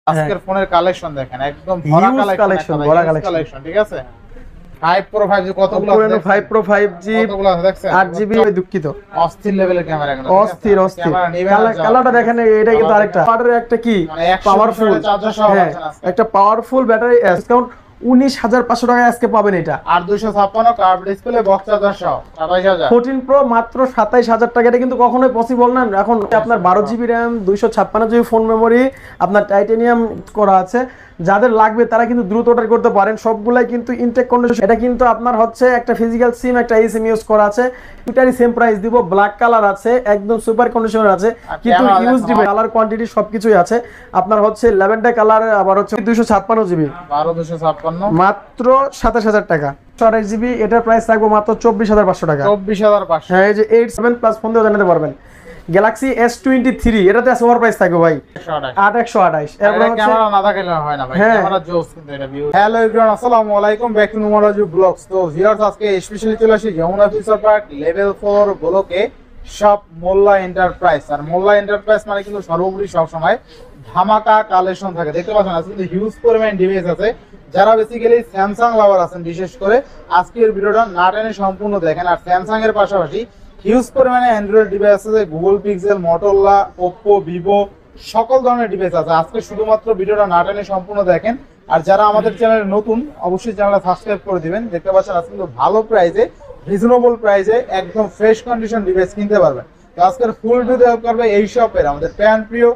আজকের ফোনের কালেকশন দেখেন, একদম ভরা কালেকশন, ভরা কালেকশন। ঠিক আছে, 5 Pro 5G কতগুলো আছে? 5 Pro 5G কতগুলো আছে দেখছেন? 8GB। দুঃখিত, অস্থির লেভেলের ক্যামেরা এগুলো। অস্থির। কালারটা দেখেন, এটা কিন্তু আরেকটা পাওয়ারের একটা কি পাওয়ারফুল চার্জার সহ একটা পাওয়ারফুল ব্যাটারি। ডিসকাউন্ট 19,500 টাকায় আজকে পাবেন এটা। আর 256 কার্ভ ডিসপ্লে বক্স চার্জার সহ 27000। 14 Pro মাত্র 27000 টাকা। এটা কিন্তু কখনোই পসিবল না। এখন আপনার 12GB RAM, 256GB phone memory, আপনার টাইটানিয়াম করা আছে। যাদের লাগবে তারা কিন্তু দ্রুত অর্ডার করতে পারেন। সবগুলাই কিন্তু ইনটেক কন্ডিশন। এটা কিন্তু আপনার হচ্ছে একটা ফিজিক্যাল সিম, একটা eSIM ইউজ করা আছে। দুটারই সেম প্রাইস দিব। ব্ল্যাক কালার আছে, একদম সুপার কন্ডিশনের আছে, কিন্তু ইউজ দিবে কালার কোয়ান্টিটি সবকিছুই আছে। আপনার হচ্ছে ল্যাভেন্ডার কালার, আবার হচ্ছে 256GB 12 মাত্র 27000 টাকা। 28GB এটার প্রাইস থাকবে মাত্র 24500 টাকা। 24500। হ্যাঁ, এই যে 8 প্লাস ফোন দিয়ে জানাতে পারবেন। গ্যালাক্সি S23 এটাতে আছে ওভার প্রাইস থাকবে ভাই 128। এরপর হচ্ছে ক্যামেরা না থাকলে হয় না ভাই, ক্যামেরা জোস কিন্তু এটা ভিউ। হ্যালো এভরিওয়ান, আসসালামু আলাইকুম, ব্যাক টু নুমারাজু ব্লগস। তো ভিউয়ার্স, আজকে স্পেশালি চলে আসি যমুনা ফিউচার পার্ক লেভেল 4 ব্লকে সব মোল্লা এন্টারপ্রাইজ। আর মোল্লা এন্টারপ্রাইজ মানে কিন্তু সর্বোপরি সব সময় ধামাকা কালেকশন থাকে। দেখতে পাচ্ছেন আজকে কিন্তু হিউজ পরিমাণ ডিভাইস আছে। যারা বেসিক্যালি স্যামসাং লাভার আছেন, বিশেষ করে আজকের ভিডিওটা না টেনে সম্পূর্ণ দেখেন। আর স্যামসাং এর পাশাপাশি হিউজ পরিমাণে অ্যান্ড্রয়েড ডিভাইস আছে, Google pixel, Motorola, Oppo, Vivo, সকল ধরনের ডিভাইস আছে। আজকে শুধুমাত্র ভিডিওটা না টেনে সম্পূর্ণ দেখেন। আর যারা আমাদের চ্যানেলে নতুন, অবশ্যই চ্যানেলটা সাবস্ক্রাইব করে দিবেন। দেখতে পাচ্ছেন আজকে কিন্তু ভালো প্রাইসে, রিজনেবল প্রাইসে একদম ফ্রেশ কন্ডিশন ডিভাইস কিনতে পারবেন। তো আজকের ফুল ভিডিও হেল্প করবে এই শপের আমাদের প্যান প্রিয়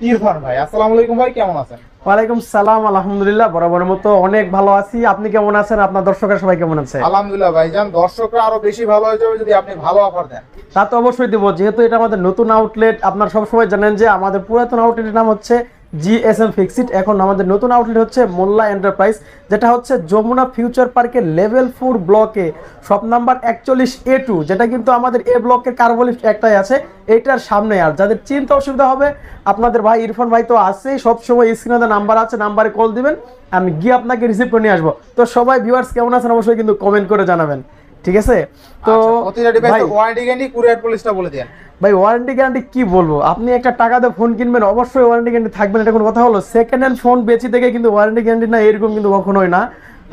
ইরফান ভাই। আসসালামু আলাইকুম ভাই, কেমন আছেন? ওয়ালাইকুম সালাম, আলহামদুলিল্লাহ বরাবরের মতো অনেক ভালো আছি। আপনি কেমন আছেন? আপনার দর্শকরা সবাই কেমন আছে? আলহামদুলিল্লাহ ভাইজান, দর্শকরা আরো বেশি ভালো হয়ে যাবে যদি আপনি ভালো অফার দেন। তা তো অবশ্যই দেবো, যেহেতু এটা আমাদের নতুন আউটলেট। আপনারা সবসময় জানেন যে আমাদের পুরাতন আউটলেটের নাম হচ্ছে GSM ফিক্সড। এখন আমাদের নতুন আউটলেট হচ্ছে মোল্লা এন্টারপ্রাইজ, যেটা হচ্ছে যমুনা ফিউচার পার্কের লেভেল 4 ব্লকে শপ নাম্বার 41A2, যেটা কিন্তু আমাদের এ ব্লকের কার্বলিফট একটাই আছে, এটার সামনে। আর যাদের চিন্তা অসুবিধা হবে, আপনাদের ভাই ইরফান ভাই তো আছেই, সবসময় স্ক্রিনে নাম্বার আছে, নাম্বারে কল দিবেন, আমি গিয়ে আপনাকে রিসিভ করে নিয়ে আসবো। তো সবাই ভিউয়ার্স কেমন আছেন অবশ্যই কিন্তু কমেন্ট করে জানাবেন, ঠিক আছে? তো প্রতিটা ডিভাইসের ওয়ারেন্টি গ্যারান্টি, কুরিয়ার পলিসটা বলে দেন ভাই। ওয়ারেন্টি গ্যারান্টি কি বলবো, আপনি একটা টাকা দিয়ে ফোন কিনবেন, অবশ্যই ওয়ারেন্টি গ্যারান্টি থাকবেন, এটা কোনো কথা হলো? সেকেন্ড হ্যান্ড ফোন বেচি থেকে কিন্তু ওয়ারেন্টি গ্যারান্টি না, এরকম কিন্তু কখনোই না।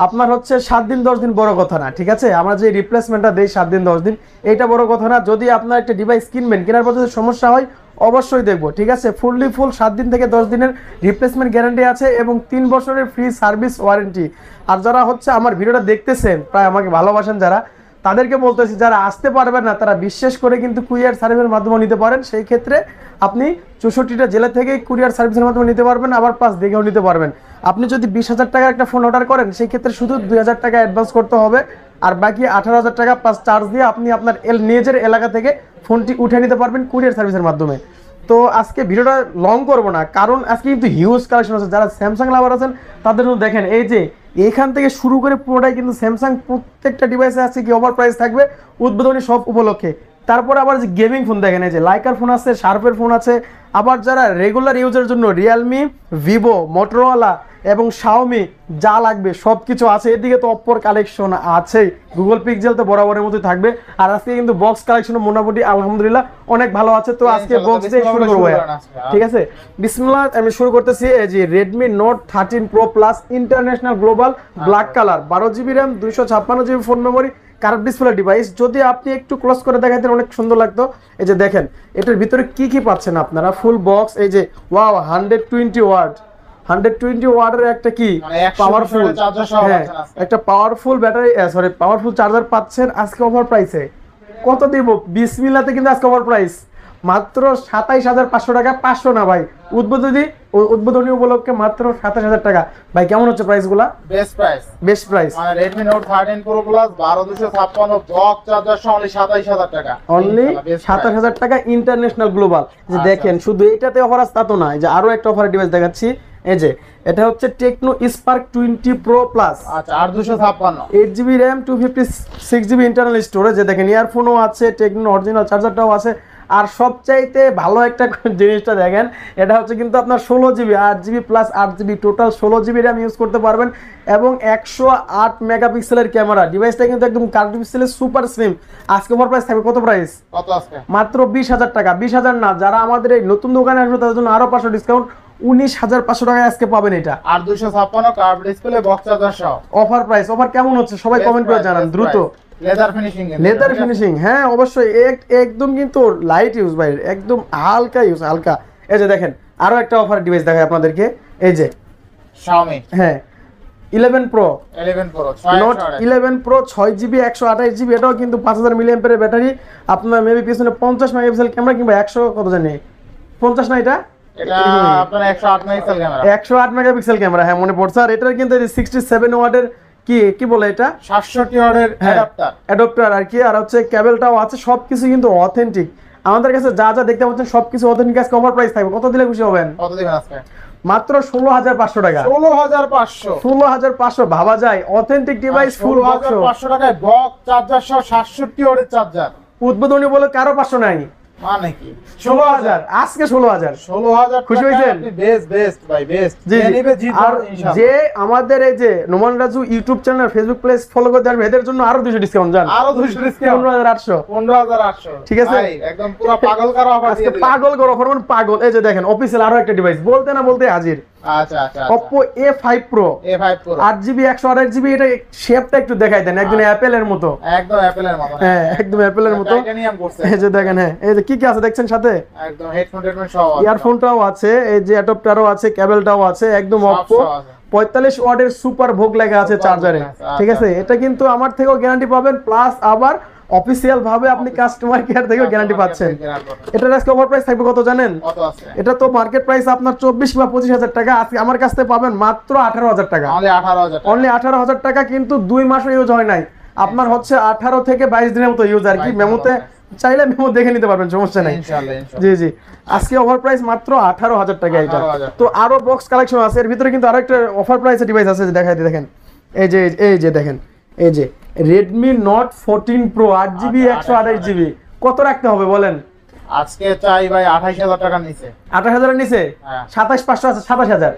আপনার হচ্ছে 7 দিন 10 দিন বড় কথা না, ঠিক আছে? আমরা যে রিপ্লেসমেন্টটা দেই 7 দিন 10 দিন, এইটা বড় কথা না। যদি আপনার একটা ডিভাইস কিনবেন, কেনার পর যদি সমস্যা হয় অবশ্যই দেখবো, ঠিক আছে? ফুল 7 দিন থেকে 10 দিনের রিপ্লেসমেন্ট গ্যারান্টি আছে এবং 3 বছরের ফ্রি সার্ভিস ওয়ারেন্টি। আর যারা হচ্ছে আমার ভিডিওটা দেখতেছেন, প্রায় আমাকে ভালোবাসেন যারা, তাদেরকে বলতেছি যারা আসতে পারবেন না তারা বিশেষ করে কিন্তু কুরিয়ার সার্ভিসের মাধ্যমে নিতে পারেন। সেই ক্ষেত্রে আপনি 64টা জেলা থেকেই কুরিয়ার সার্ভিসের মাধ্যমে নিতে পারবেন, আবার প্লাস দেখেও নিতে পারবেন। আপনি যদি 20,000 টাকার একটা ফোন অর্ডার করেন, সেই ক্ষেত্রে শুধু 2,000 টাকা অ্যাডভান্স করতে হবে, আর বাকি 18,000 টাকা প্লাস চার্জ দিয়ে আপনি আপনার নিজের এলাকা থেকে ফোনটি উঠে নিতে পারবেন কুরিয়ার সার্ভিসের মাধ্যমে। তো আজকে ভিডিওটা লং করব না, কারণ আজকে কিন্তু হিউজ কালেকশন আছে। যারা স্যামসাং লাভার আছেন তাদের জন্য দেখেন, এই যে এখান থেকে শুরু করে পুরোটাই কিন্তু স্যামসাং, প্রত্যেকটা ডিভাইসে আছে কি অফার প্রাইস থাকবে উদ্বোধনী সব উপলক্ষে। তারপরে আবার যে গেমিং ফোন দেখেন, এই যে লাইকার ফোন আছে, শার্পের ফোন আছে, আবার যারা রেগুলার ইউজের জন্য রিয়েলমি, ভিভো, মোটরোলা এবং শাওমি যা লাগবে সব কিছু আছে। এদিকে তো অপ্পোর কালেকশন আছে, গুগল পিক্সেল তো বরাবরের মতোই থাকবে। আর আজকে কিন্তু বক্স কালেকশন মোটামুটি আলহামদুলিল্লাহ অনেক ভালো আছে। তো আজকে বক্স দিয়ে শুরু করবো, ঠিক আছে? বিসমিল্লাহ, আমি শুরু করতেছি। এই যে Redmi note 13 pro plus international global black colour, 12GB RAM, 256GB phone memory, curve display device. যদি আপনি একটু ক্লোজ করে দেখাতেন অনেক সুন্দর লাগতো। এই যে দেখেন এটার ভিতরে কি কি পাচ্ছেন আপনারা, ফুল বক্স। এই যে ওয়াও, 120 ওয়াটের একটা কি পাওয়ারফুল, হ্যাঁ, একটা powerful battery, sorry powerful charger পাচ্ছেন আজকে অফার প্রাইসে। কত দিব? বিসমিল্লাতে কিন্তু আজকে অফার প্রাইস মাত্র 27,500 টাকা। 500 না ভাই, উদ্বোধনী উপলক্ষে মাত্র 27,000 টাকা। ভাই কেমন হচ্ছে প্রাইসগুলা? বেস্ট প্রাইস মানে Redmi Note 13 Pro Plus 12256 box charger সহ অনলি 27,000 টাকা, অনলি 27,000 টাকা ইন্টারন্যাশনাল গ্লোবাল। যে দেখেন শুধু এইটাতে অফার আছে তা তো না, এই যে আরো একটা অফার ডিভাইস দেখাচ্ছি। এই যে এটা হচ্ছে টেকনো স্পার্ক 20 প্রো প্লাস, আচ্ছা 856, 8GB RAM, 256GB internal storage. যে দেখেন ইয়ারফোনও আছে, টেকনো অরিজিনাল চার্জারটাও আছে। আর সবচাইতে ভালো একটা জিনিসটা দেখেন, এটা হচ্ছে কিন্তু আপনার 16GB, 8GB plus 8GB, total 16GB RAM use করতে পারবেন এবং 108 মেগাপিক্সেলের ক্যামেরা। ডিভাইসটা কিন্তু একদম কার্ভ ডিসপ্লে, সুপার স্লিম। আজকে অফার প্রাইস থাকবে কত? প্রাইস কত আজকে? মাত্র 20,000 টাকা। 20,000 না, যারা আমাদের এই নতুন দোকানে আসবে তাদের জন্য আরো 500 ডিসকাউন্ট। 19,500 টাকায় আজকে পাবেন এটা। আর 256 কার্ভ ডিসপ্লে বক্স চার্জার সহ। অফার প্রাইস, অফার কেমন হচ্ছে সবাই কমেন্ট করে জানান দ্রুত। লেদার ফিনিশিং, লেদার ফিনিশিং, হ্যাঁ অবশ্যই একদম কিন্তু লাইট ইউজ ভাই, একদম হালকা ইউজ, হালকা। এই যে দেখেন আরো একটা অফার ডিভাইস দেখাই আপনাদেরকে, এই যে Xiaomi হ্যাঁ 11 Pro, 11 Pro note 11 Pro 6GB 128GB, এটাও কিন্তু 5000 mAh ব্যাটারি, আপনার মেবি পিছনে 50 মেগাপিক্সেল ক্যামেরা কিংবা 100 কত জানি 50 না এটা আপনার 108 মেগাপিক্সেল ক্যামেরা, 108 মেগাপিক্সেল ক্যামেরা, হ্যাঁ মনে পড়ছে। আর এটার কিন্তু 67 ওয়াটের কি বলে এটা 67 ওয়াটের অ্যাডাপ্টার আর কি, আর হচ্ছে কেবলটাও আছে, সবকিছু কিন্তু অথেন্টিক। আমাদের কাছে যা যা দেখতে পাচ্ছেন সবকিছু অথেন্টিক। আজকে অফার প্রাইস থাকবে, কত দিলে খুশি হবেন? কত দিবেন আজকে? মাত্র 16,500 টাকা। 16,500 ভাবা যায়, অথেন্টিক ডিভাইস ফুল বক্স 16,500 টাকায় বক্স চার্জার সহ 67 ওয়াটের চার্জার। উদ্বোধনী বলে কারো 500 নাই, মানে কি 16,000 আজকে 16,000 খুশি হয়েছেন? বেস্ট ভাই, বেস্ট। আর যে আমাদের এই যে Noman Raju YouTube channel Facebook page follow করতে আসবে এদের জন্য আরো 200 ডিসকাউন্ট জান, আরো 200 ডিসকাউন্ট 15,800 ঠিক আছে ভাই, একদম পুরো পাগল করা অফার দিয়ে দিলেন। পাগল করা অফার মানে পাগল। এই যে দেখেন অফিসিয়াল আরো একটা ডিভাইস, বলতে না বলতে হাজির। আচ্ছা Oppo A5 Pro 8GB 128GB, এটা শেপটা একটু দেখাই দেন, একদম অ্যাপেলের মতো, একদম অ্যাপেলের মতো। হ্যাঁ একদম অ্যাপেলের মতো। টাইটানিয়াম করছে, এই যে দেখেন, হ্যাঁ এই যে কি কি আছে দেখছেন, সাথে একদম হেডফোন সহ আছে, ইয়ারফোনটাও আছে, এই যে অ্যাডাপ্টারও আছে, কেবলটাও আছে, একদম Oppo 45 ওয়াটের সুপার ভোগ লেখা আছে চার্জারে, ঠিক আছে। এটা কিন্তু আমার থেকেও গ্যারান্টি পাবেন, প্লাস আবার অফিসিয়াল ভাবে আপনি কাস্টমার কেয়ার থেকেও গ্যারান্টি পাচ্ছেন। এটার আজকে অফার প্রাইস থাকবে কত জানেন? কত আছে? এটা তো মার্কেট প্রাইস আপনার 24 বা 25,000 টাকা, আজকে আমার কাছ থেকে পাবেন মাত্র 18,000 টাকা। অনলি 18,000 টাকা, কিন্তু 2 মাসও ইউজ হয় নাই, আপনার হচ্ছে 18 থেকে 22 দিনের মতো ইউজ আর কি। মেমোতে চাইলে মেমো দেখে নিতে পারবেন, সমস্যা নাই। জি আজকে অফার প্রাইস মাত্র 18,000 টাকা এটা। তো আরো বক্স কালেকশন আছে, এর ভিতরে কিন্তু আরো একটা অফার প্রাইসের ডিভাইস আছে, দেখাই দিই দেখেন। এই যে দেখেন, এই যে Redmi Note 14 Pro 8GB 128GB, কত রাখতে হবে বলেন? আজকে চাই ভাই 28,000 টাকা নিচে। 28,000 এর নিচে? 27,500 আছে, 27,000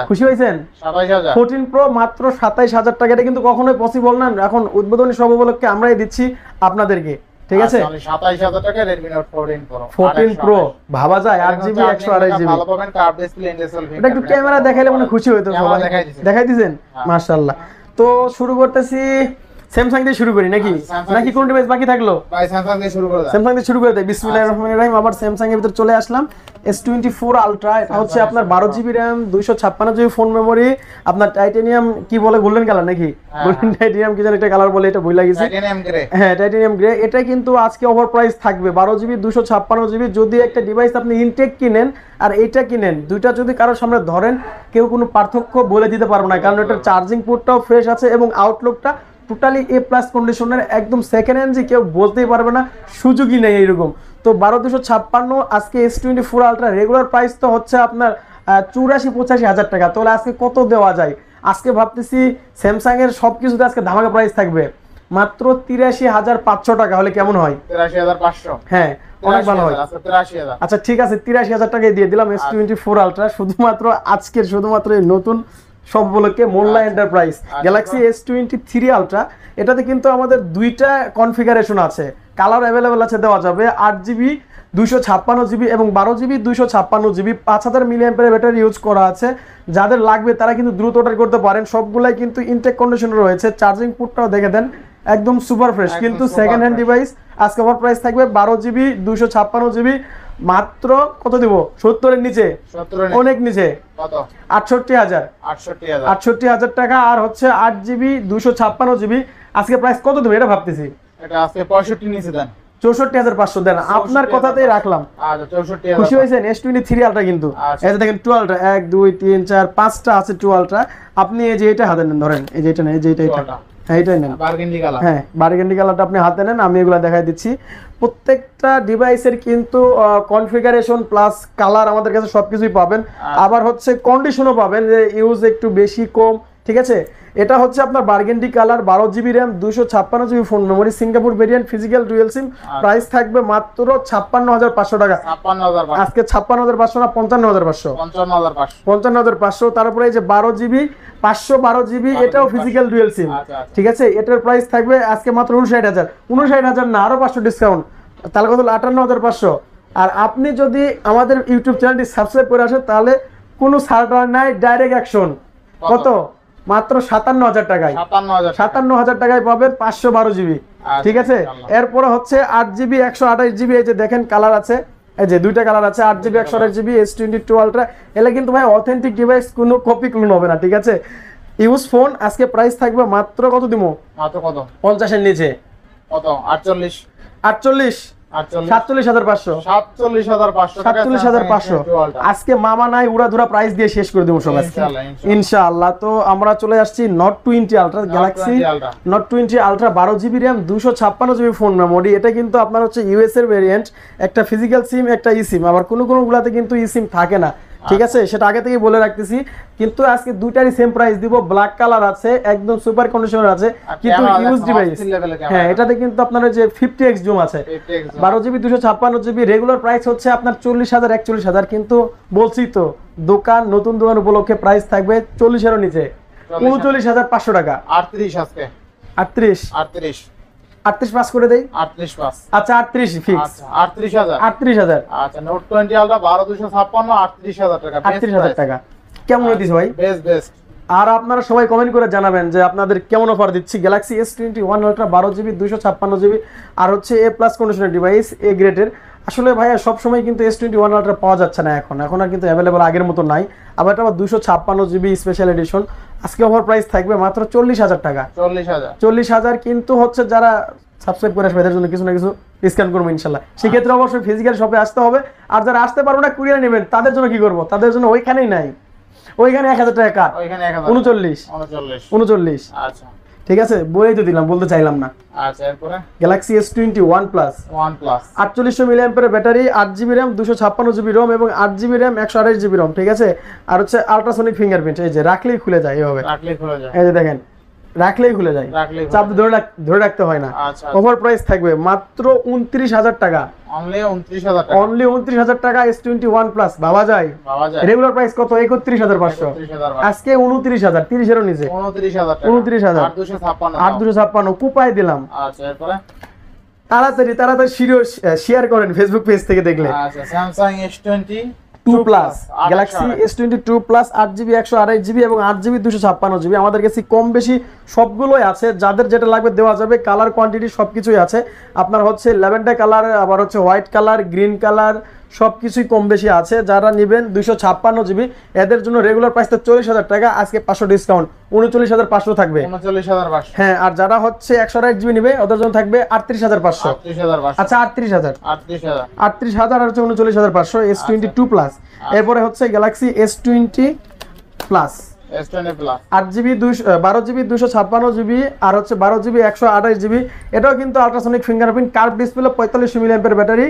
খুশি হয়েছেন? 27,000 14 Pro মাত্র 27,000 টাকা, এটা কিন্তু কখনোই পসিবল না। এখন উদ্বোধনী সব উপলক্ষে আমরাই দিচ্ছি আপনাদেরকে, ঠিক আছে। 27,000 টাকা Redmi Note 14 Pro ভাবা যায়, 8GB 128GB, ভালো পাবেন, কার্ভ ডিসপ্লে, ইন্ডিসেলফি। এটা একটু ক্যামেরা দেখাইলে মনে খুশি হইতো সবাই। দেখাই দিবেন? মাশাআল্লাহ। তো শুরু করতেছি, স্যামসাং দিয়ে শুরু করি নাকি কোন ডিভাইস বাকি থাকলো? ভাই স্যামসাং দিয়ে শুরু করে দাও। স্যামসাং দিয়ে শুরু করে দেই। বিসমিল্লাহির রহমানির রহিম। আবার স্যামসাং এর ভিতর চলে আসলাম। S24 আলট্রা, এটা হচ্ছে আপনার 12GB RAM 256GB phone memory, আপনার টাইটানিয়াম কি বলে, গোল্ডেন কালার নাকি, গোল্ডেন টাইটানিয়াম কি জানি একটা কালার বলে, এটা ভুলে গেছি। টাইটানিয়াম গ্রে, হ্যাঁ টাইটানিয়াম গ্রে। এটা কিন্তু আজকে ওভার প্রাইস থাকবে 12GB 256GB। যদি একটা ডিভাইস আপনি ইনটেক কিনেন আর এইটা কিনেন, দুইটা যদি কারোর সামনে ধরেন, কেউ কোনো পার্থক্য বলে দিতে পারবে না, কারণ এটার চার্জিং পোর্টটাও ফ্রেশ আছে এবং আউটলুকটা টোটালি A+ কন্ডিশনের, একদম সেকেন্ড হ্যান্ড, যে কেউ বলতেই পারবে না, সুযোগই নেই এরকম। তো 12,256 আজকে S24 আলট্রা রেগুলার প্রাইস তো হচ্ছে আপনার 84-85 টাকা। তাহলে আজকে কত দেওয়া যায়? আজকে ভাবতেছি স্যামসাং এর সবকিছুতে আজকে ধামাকা প্রাইস থাকবে মাত্র 83,500 টাকা। হলে কেমন হয়? 83,500। হ্যাঁ অনেক ভালো হয়। আচ্ছা ঠিক আছে, 83,000 টাকায় দিয়ে দিলাম S24 আলট্রা, শুধুমাত্র আজকের, শুধুমাত্র এই নতুন সব উপলক্ষে মোল্লা এন্টারপ্রাইজ গ্যালাক্সি S23 আলট্রা। এটাতে কিন্তু আমাদের দুইটা কনফিগারেশন আছে, কালার অ্যাভেলেবেল আছে, দেওয়া যাবে 8GB 256GB এবং 12GB 256GB। 5000 mAh battery use করা আছে। যাদের লাগবে তারা কিন্তু দ্রুত অর্ডার করতে পারেন, সবগুলাই কিন্তু ইনটেক কন্ডিশনে রয়েছে। চার্জিং পোর্টটাও দেখে দেন, একদম সুপার ফ্রেশ, কিন্তু সেকেন্ড হ্যান্ড ডিভাইস। আজকে আমার প্রাইস থাকবে 12GB 256GB মাত্র কত দিব? 70 এর নিচে, অনেক নিচে, কত? 68,000 টাকা। আর হচ্ছে 8GB 256GB আজকে প্রাইস কত দেব এটা ভাবতেছি। এটা আজকে 65 নিচে দেন, 64,500 দেন, আপনার কথাতেই রাখলাম। আচ্ছা 64,000 খুশি হয়েছেন? S23 আলট্রা কিন্তু এই যে দেখেন 2 আলট্রা, 1 2 3 4 5টা আছে 2 আলট্রা। আপনি এই যে এটা হাতে নেন, ধরেন এই যে এটা নেন, এই যে এটা, হ্যাঁ এটাই নেন, বারগেন্ডি কালার। হ্যাঁ বারগেন্ডি কালারটা আপনি হাতে নেন, আমি এগুলা দেখাই দিচ্ছি। প্রত্যেকটা ডিভাইসের কিন্তু কনফিগারেশন প্লাস কালার আমাদের কাছে সবকিছুই পাবেন। আবার হচ্ছে কন্ডিশনও পাবেন, যে ইউজ একটু বেশি কম, ঠিক আছে। এটা হচ্ছে আপনার burgundy colour, 12GB RAM 256GB phone memory, Singapore variant, physical dual SIM. Price থাকবে মাত্র 56,500 টাকা। আজকে 56,500 না, 55,500, 55,500। তারপরে এই যে 12GB 512GB, এটাও ফিজিক্যাল ডুয়াল সিম, ঠিক আছে। এটার প্রাইস থাকবে আজকে মাত্র 59,000 না, আরো 500 ডিসকাউন্ট, তাহলে কত? 58,500। আর আপনি যদি আমাদের ইউটিউব চ্যানেলটি সাবস্ক্রাইব করে আসেন, তাহলে কোনো ছাড় নাই, ডাইরেক্ট অ্যাকশন। কত? মাত্র 57,000 টাকায়। 57,000 টাকায় পাবেন 512 জিবি। ঠিক আছে, এরপরে হচ্ছে 8 জিবি 128 জিবি। এই যে দেখেন কালার আছে, এই যে দুইটা কালার আছে, 8 জিবি 128 জিবি S22 আলট্রা। এলে কিন্তু ভাই অথেন্টিক ডিভাইস, কোনো কপি ক্লোন হবে না। ঠিক আছে, ইউজ ফোন। আজকে প্রাইস থাকবে মাত্র কত দিমু? মাত্র কত? 50 এর নিচে। কত? 48 47,500। 47,500। আজকে মামা নাই উড়াধুরা প্রাইস দিয়ে শেষ করে দেবো সব আজকে ইনশাআল্লাহ। তো আমরা চলে আসছি Note 20 ultra, Galaxy Note 20 ultra, 12 GB RAM, 256 GB phone memory. এটা কিন্তু আপনার হচ্ছে ইউএস এর ভেরিয়েন্ট, একটা ফিজিক্যাল সিম একটা ই সিম। আবার কোনো গুলাতে কিন্তু ই সিম থাকে না। ঠিক আছে, সেটা আগে থেকে বলে রাখতেছি। কিন্তু আজকে দুইটারই সেম প্রাইস দিব। ব্ল্যাক কালার আছে, একদম সুপার কন্ডিশনার আছে, কিন্তু ইউজ ডিভাইস। হ্যাঁ, এটাতে কিন্তু আপনার যে 50x জুম আছে, 12 জিবি 256 জিবি। রেগুলার প্রাইস হচ্ছে আপনার 40,000 41,000, কিন্তু বলছি তো দোকান, নতুন দোকান উপলক্ষে প্রাইস থাকবে 40 এর নিচে, 39,500 টাকা। 38 আজকে 38 পাস করে দেই। 38 পাস। আচ্ছা 38 ফিক্স। 38,000। আচ্ছা Note 20 আলট্রা 12,256, 38,000 টাকা। 38,000 টাকা কেমন হইতিস ভাই? বেস্ট। আর আপনারা সবাই কমেন্ট করে জানাবেন যে আপনাদের কেমন অফার দিচ্ছি। Galaxy S21 Ultra 12 GB 256 GB আর হচ্ছে A+ কন্ডিশনার ডিভাইস, A গ্রেডের। আসলে ভাইয়া সবসময় কিন্তু S21 আলট্রা পাওয়া যাচ্ছে না এখন আর কিন্তু অ্যাভেলেবল আগের মতো নাই। আবার এটা আবার 256 জিবি স্পেশাল এডিশন। আজকে অফার প্রাইস থাকবে মাত্র 40,000 টাকা। 40,000 কিন্তু হচ্ছে যারা সাবস্ক্রাইব করে আসবে এদের জন্য কিছু না কিছু ডিসকাউন্ট করবো ইনশাল্লাহ। সেক্ষেত্রে অবশ্যই ফিজিক্যাল শপে আসতে হবে। আর যারা আসতে পারবো না, কুরিয়ার নেবেন, তাদের জন্য কি করবো? তাদের জন্য ওইখানেই নাই, ওইখানে 1,000 টাকা কাট। 39। আচ্ছা ঠিক আছে, বলেই তো দিলাম, বলতে চাইলাম না। আচ্ছা এরপরে গ্যালাক্সি S21 প্লাস, 4800 মিলিঅ্যাম্পিয়ারের battery, 8 GB RAM, 256 GB ROM এবং 8 জিবি র্যাম 128 জিবি রোম। ঠিক আছে, আর হচ্ছে আল্ট্রাসনিক ফিঙ্গারপ্রিন্ট। এই যে রাখলেই খুলে যায়, এইভাবে এই যে দেখেন, রাখলেই খুলে যায়, চাপ ধরে রাখতে হয় না। ওভার প্রাইস থাকবে মাত্র 29,000 টাকা। অনলি 29,000 টাকা S21 প্লাস। ভাবা যায়? রেগুলার প্রাইস কত? 31,500। আজকে 29,000, 30 এর নিচে 29,000। 8,256 কুপায় দিলাম। আচ্ছা এরপরে তাড়াতাড়ি শেয়ার করেন ফেসবুক পেজ থেকে দেখলে। আচ্ছা Samsung S22 plus, Galaxy S22 plus, 8 GB 128 GB এবং 8 জিবি 256 জিবি। আমাদের কাছে কম বেশি সবগুলোই আছে, যাদের যেটা লাগবে দেওয়া যাবে। কালার কোয়ান্টিটি সবকিছুই আছে। আপনার হচ্ছে ল্যাভেন্ডার কালার, আবার হচ্ছে হোয়াইট কালার, গ্রিন কালার, সবকিছুই কম বেশি আছে। যারা নেবেন 256 জিবি, এদের জন্য রেগুলার প্রাইস তো 40,000 টাকা, আজকে 500 ডিসকাউন্ট 39,500 থাকবে। 39,500। হ্যাঁ, আর যারা হচ্ছে 128 জিবি নেবে ওদের জন্য থাকবে 38,500। আচ্ছা 38,000 আর হচ্ছে 39,500 S22 প্লাস। এরপরে হচ্ছে Galaxy S20 plus, 8 GB 12 GB 256 GB আর হচ্ছে 12 জিবি 128 জিবি। এটাও কিন্তু ultrasonic fingerprint, curve display, 4500 milliampere battery.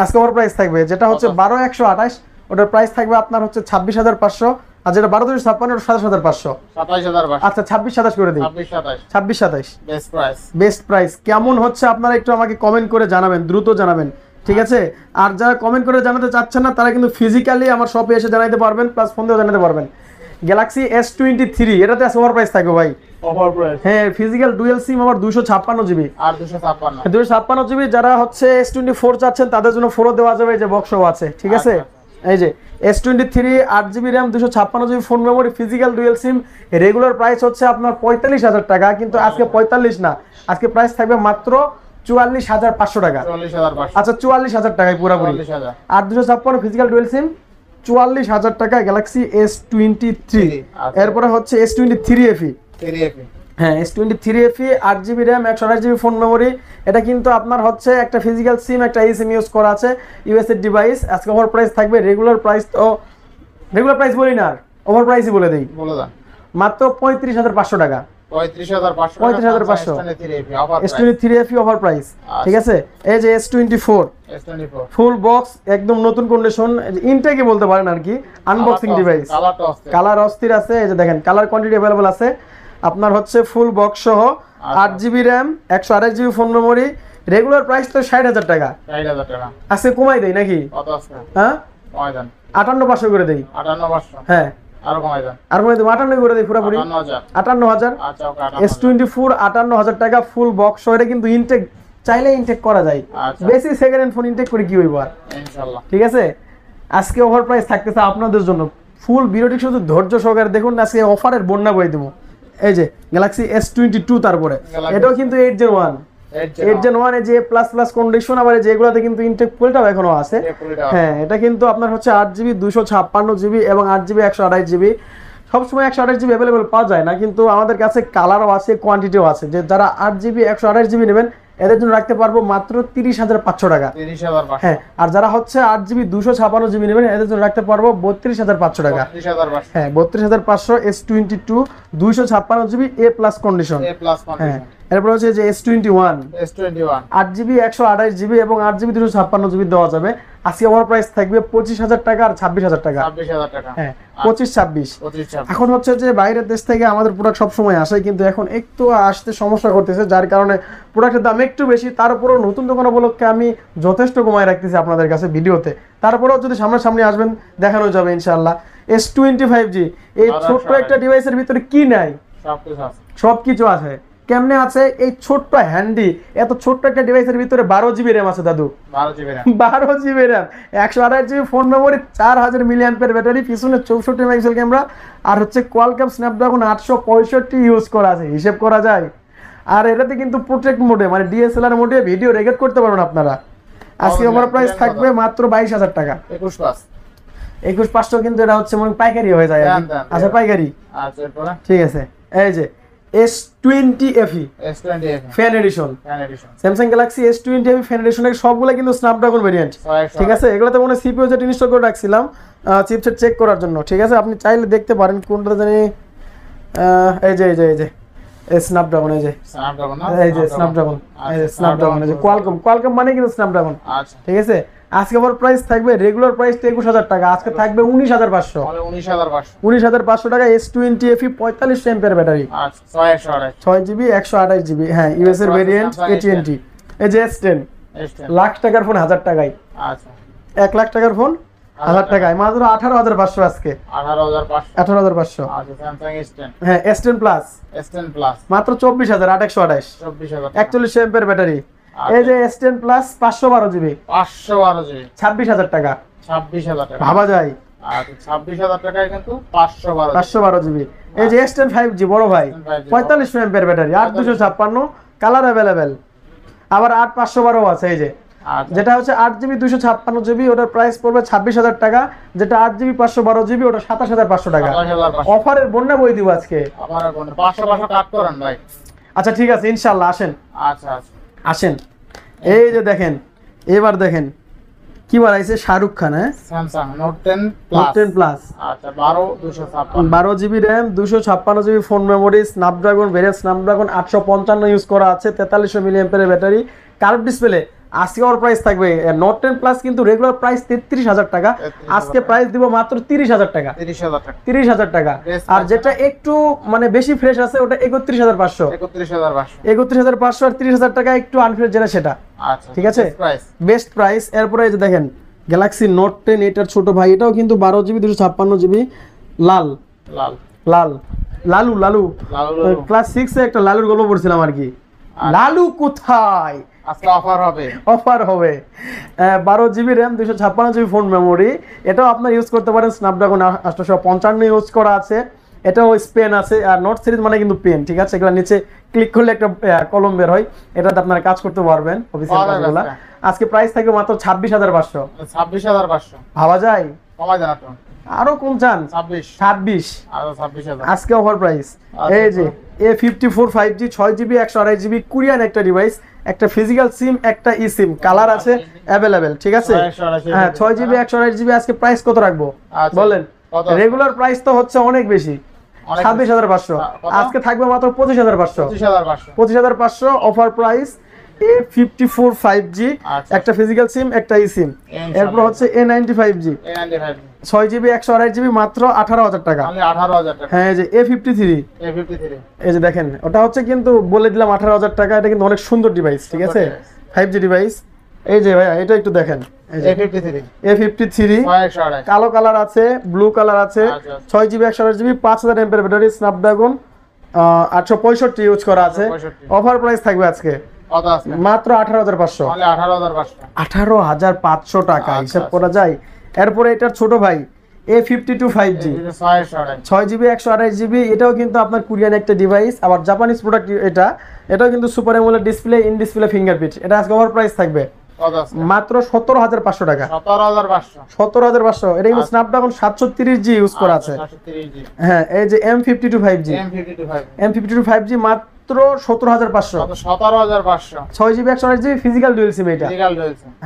আজকে ওর প্রাইস থাকবে, যেটা হচ্ছে 12,128, ওটার প্রাইস থাকবে আপনার হচ্ছে 26,500। আর যেটা 12,256 ওটা 27,500। আচ্ছা 26-27 করে দিই। 26-27 বেস্ট প্রাইস। কেমন হচ্ছে আপনারা একটু আমাকে কমেন্ট করে জানাবেন, দ্রুত জানাবেন। ঠিক আছে, আর যারা কমেন্ট করে জানাতে চাচ্ছেন না তারা কিন্তু ফিজিক্যালি আমার শপে এসে জানাতে পারবেন, প্লাস ফোন দিয়েও জানাতে পারবেন। গ্যালাক্সি S23 এটাতে ওভার প্রাইস থাকবে ভাই। হ্যাঁ, ফিজিক্যাল ডুয়াল সিম, আবার 256 জিবি আর 256 256 জিবি। যারা হচ্ছে S24 চাচ্ছেন তাদের জন্য 4 দেওয়া যাবে, এই যে বক্সও আছে। ঠিক আছে, এই যে S23 8 GB RAM 256 GB phone memory, physical dual SIM. Regular price হচ্ছে আপনার 45,000 টাকা, কিন্তু আজকে 45 না, আজকে প্রাইস থাকবে মাত্র 44,500 টাকা। আচ্ছা 44,000 টাকায় পুরোপুরি। আর 256 ফিজিক্যাল ডুয়াল সিম 44,000 টাকা গ্যালাক্সি S23। এরপরে হচ্ছে S23 FE। হ্যাঁ, S23 FE 8 GB RAM 128 GB phone memory. এটা কিন্তু আপনার হচ্ছে একটা ফিজিক্যাল সিম একটা eSIM ইউজ করা আছে, ইউএস এর ডিভাইস। আজকে ওভার প্রাইস থাকবে, রেগুলার প্রাইস তো রেগুলার প্রাইস বলি না, ওভার প্রাইসই বলে দেই, মাত্র 35,500 টাকা। 35,500 S23 FE ওভার প্রাইস। ঠিক আছে, এই যে S24 ফুল বক্স, একদম নতুন কন্ডিশন, ইনটেকে বলতে পারেন আর কি, আনবক্সিং ডিভাইস। কালার অস্থির আছে, এই যে দেখেন কালার কোয়ান্টিটি अवेलेबल আছে। আপনার হচ্ছে ফুল বক্স সহ 8 GB RAM 128 GB phone memory. Regular price তো 60,000 টাকা। আজকে কমাই দেই নাকি? হ্যাঁ 58,500 করে দেই। হ্যাঁ আর কমাই দেন, আর কমাই দেব 58 করে দেই পুরোপুরি 58,000। S24 58,000 টাকা ফুল বক্স সহ। এটা কিন্তু ইনটেক, চাইলে ইনটেক করা যায়। বেশি সেকেন্ড হ্যান্ড ফোন ইনটেক করে কি হইব আর ইনশাআল্লাহ। ঠিক আছে, আজকে ওভার প্রাইস থাকতেছে আপনাদের জন্য ফুল ভিডিওটি শুধু ধৈর্য সহকারে দেখুন, আজকে অফারের বন্যা বই দেবো। এই যে গ্যালাক্সি S22 তারপরে এটাও কিন্তু 8 Gen 1 8 Gen 1 এ যে প্লাস প্লাস কন্ডিশন, আবার যেগুলোতে কিন্তু ইনটেক ফুলটাও এখনো আছে। হ্যাঁ, এটা কিন্তু আপনার হচ্ছে 8GB 256GB এবং 8GB 128GB। সবসময় 128GB অ্যাভেলেবেল পাওয়া যায় না, কিন্তু আমাদের কাছে কালারও আছে, কোয়ান্টিটিও আছে। যে যারা 8GB 128GB নেবেন এদের জন্য রাখতে পারবো মাত্র 30,500 টাকা। হ্যাঁ, আর যারা হচ্ছে 8GB 256GB নেবেন এদের জন্য রাখতে পারবো 32,500 টাকা। হ্যাঁ, 32,500 S22 256GB A+ কন্ডিশন। হ্যাঁ, এরপর হচ্ছে যে S21 8GB 128GB এবং 8GB 256GB দেওয়া যাবে। আজকে আমার প্রাইস থাকবে 25,000 টাকা আর 26,000 টাকা। হ্যাঁ, 25-26। এখন হচ্ছে যে বাইরের দেশ থেকে আমাদের প্রোডাক্ট সবসময় আসে, কিন্তু এখন একটু আসতে সমস্যা করতেছে, যার কারণে প্রোডাক্টের দাম একটু বেশি। তারপরেও নতুন দোকান উপলক্ষে আমি যথেষ্ট কমায় রাখতেছি আপনাদের কাছে ভিডিওতে। তারপরেও যদি সামনাসামনি আসবেন দেখানো যাবে ইনশাআল্লাহ। S25G এই ছোট্ট একটা ডিভাইসের ভিতরে কি নাই? সবকিছু আছে। কেমনে আছে? এই ছোট্ট হ্যান্ডি এত ছোট্ট একটা ডিভাইসের ভিতরে 12GB র্যাম আছে দাদু। 12GB RAM, 128GB phone memory, 4000 mAh battery, পিছনে 64 মেগাপিক্সেল ক্যামেরা, আর হচ্ছে কোয়ালকম স্ন্যাপড্রাগন 865 ইউজ করা আছে, হিসেব করা যায়। আর এটাতে কিন্তু প্রোটেক্ট মোডে মানে DSLR মোডে ভিডিও রেকর্ড করতে পারবেন আপনারা। আজকে আমার প্রাইস থাকবে মাত্র 22,000 টাকা। 21,500 কিন্তু এটা হচ্ছে মানে পাইকারি হয়ে যায়। আচ্ছা, পাইকারি। ঠিক আছে। এই যে S20FE fan edition, Samsung Galaxy S20FE fan এডিশনের সবগুলো কিন্তু স্ন্যাপড্রাগন ভেরিয়েন্ট। ঠিক আছে, এগুলোতে মনে CPU যেটা ইনস্টল করে রাখছিলাম চিপসেট চেক করার জন্য। ঠিক আছে, আপনি চাইলে দেখতে পারেন কোনটা জানি। এই যে স্ন্যাপড্রাগন, এই যে স্ন্যাপড্রাগন, এই যে কোয়ালকম মানে কিন্তু স্ন্যাপড্রাগন। ঠিক আছে, আজকে আমার প্রাইস থাকবে রেগুলার প্রাইস 21,000 টাকা, আজকে থাকবে 19,500। 19,500 টাকা। S20FE 45 mAh battery, 6GB 128GB। হ্যাঁ, US এর ভেরিয়েন্ট AT&T। এই যে S10 লাখ টাকার ফোন 1000 টাকায়। 1 লাখ টাকার ফোন 1000 টাকায়, মাত্র 18,500 আজকে। 18,500। হ্যাঁ, S10 প্লাস মাত্র 24,828। 41 mAh ব্যাটারি। এই যে S10 প্লাস 512GB 26,000 টাকা। ভাবা যায়? 26,000 টাকায় কিন্তু 512GB। এই যে S10 5G বড় ভাই, 45 mAh ব্যাটারি, 8256, কালার অ্যাভেলেবেল। আবার 8512 আছে। এই যে যেটা হচ্ছে 8GB 256GB, ওটার প্রাইস পড়বে 26,000 টাকা। যেটা 8GB 512GB ওটা 27,500 টাকা। অফারের বন্যা বই দিব আজকে। আচ্ছা, ঠিক আছে, ইনশাআল্লাহ আসেন। আসেন। এই যে দেখেন, এবার দেখেন কি বাড়াইছে শাহরুখ খান। হ্যাঁ, স্যামসাং নোট 10 প্লাস। আচ্ছা, 12GB RAM, 256GB phone memory, Snapdragon variant, Snapdragon 855 use করা আছে, 4300 mAh ব্যাটারি, কার্ভ ডিসপ্লে। আজকে ওর প্রাইস থাকবে নোট 10 প্লাস কিন্তু রেগুলার প্রাইস 33,000 টাকা, আজকে প্রাইস দিব মাত্র 30,000 টাকা। 30,000 টাকা। আর যেটা একটু মানে বেশি ফ্রেশ আছে ওটা 31,500। 31,500 আর 30,000 টাকা একটু আনফ্রেশ যেটা সেটা। আচ্ছা, ঠিক আছে, বেস্ট প্রাইস। এরপরে এই যে দেখেন গ্যালাক্সি নোট 10, এটার ছোট ভাই, এটাও কিন্তু 12GB 256GB, লাল লালু ক্লাস 6 এ একটা লালুর গল্প পড়ছিলাম আর কি। লালু কোথায়? আজকে অফার হবে। 12GB RAM, 256GB phone memory. এটাও আপনার ইউজ করতে পারেন, স্ন্যাপড্রাগন 855 ইউজ করা আছে। এটাও পেন আছে। আর নোট সিরিজ মানে কিন্তু পেন। ঠিক আছে, এগুলো নিচে ক্লিক করলে একটা কলম বের হয়, এটাতে আপনারা কাজ করতে পারবেন অফিসিয়াল কাজগুলো। আজকে প্রাইস থাকবে মাত্র 26,500। 26,500 ভাবা যায়? কমাই দেন আপনি, আরো কম চান? 26। আজকে অফার প্রাইস। এই যে A54 5G 6GB 128GB Korean একটা ডিভাইস, একটা ফিজিক্যাল সিম, একটা ই সিম, কালার আছে অ্যাভেলেবেল। ঠিক আছে, হ্যাঁ, 6GB 128GB। আজকে প্রাইস কত রাখবো বলেন? রেগুলার প্রাইস তো হচ্ছে অনেক বেশি, 26,500। আজকে থাকবে মাত্র 25,500। 25,500 অফার প্রাইস। A54 5G একটা ফিজিক্যাল সিম, একটা ই সিম। এরপর হচ্ছে A95G 6GB 128GB মাত্র 18,000 টাকা। হ্যাঁ, এই যে A53 এই যে দেখেন, ওটা হচ্ছে কিন্তু বলে দিলাম 18,000 টাকা। এটা কিন্তু অনেক সুন্দর ডিভাইস। ঠিক আছে, 5G ডিভাইস। এই যে ভাইয়া এটা একটু দেখেন, A53 কালো কালার আছে, ব্লু কালার আছে, 6GB 128GB 5000 mAh battery, Snapdragon 865 use করা আছে। অফার প্রাইস থাকবে আজকে মাত্র 18,500। 18,500 টাকা, হিসাব করা যায়? এরপরে এটার ছোট ভাই A52 5G, 6GB 128GB, এটাও কিন্তু আপনার কোরিয়ান একটা ডিভাইস, আবার জাপানিজ প্রোডাক্ট এটাও কিন্তু super AMOLED display, in display fingerprint. এটা আজকে অফার প্রাইস থাকবে মাত্র 17,500 টাকা। 17,500। এটা কিন্তু স্ন্যাপড্রাগন 730G ইউজ করা আছে। হ্যাঁ, এই যে M52 5G, M52 5G মাত্র 17,500। 6GB 128GB ফিজিক্যাল ডুয়াল সিম এটা।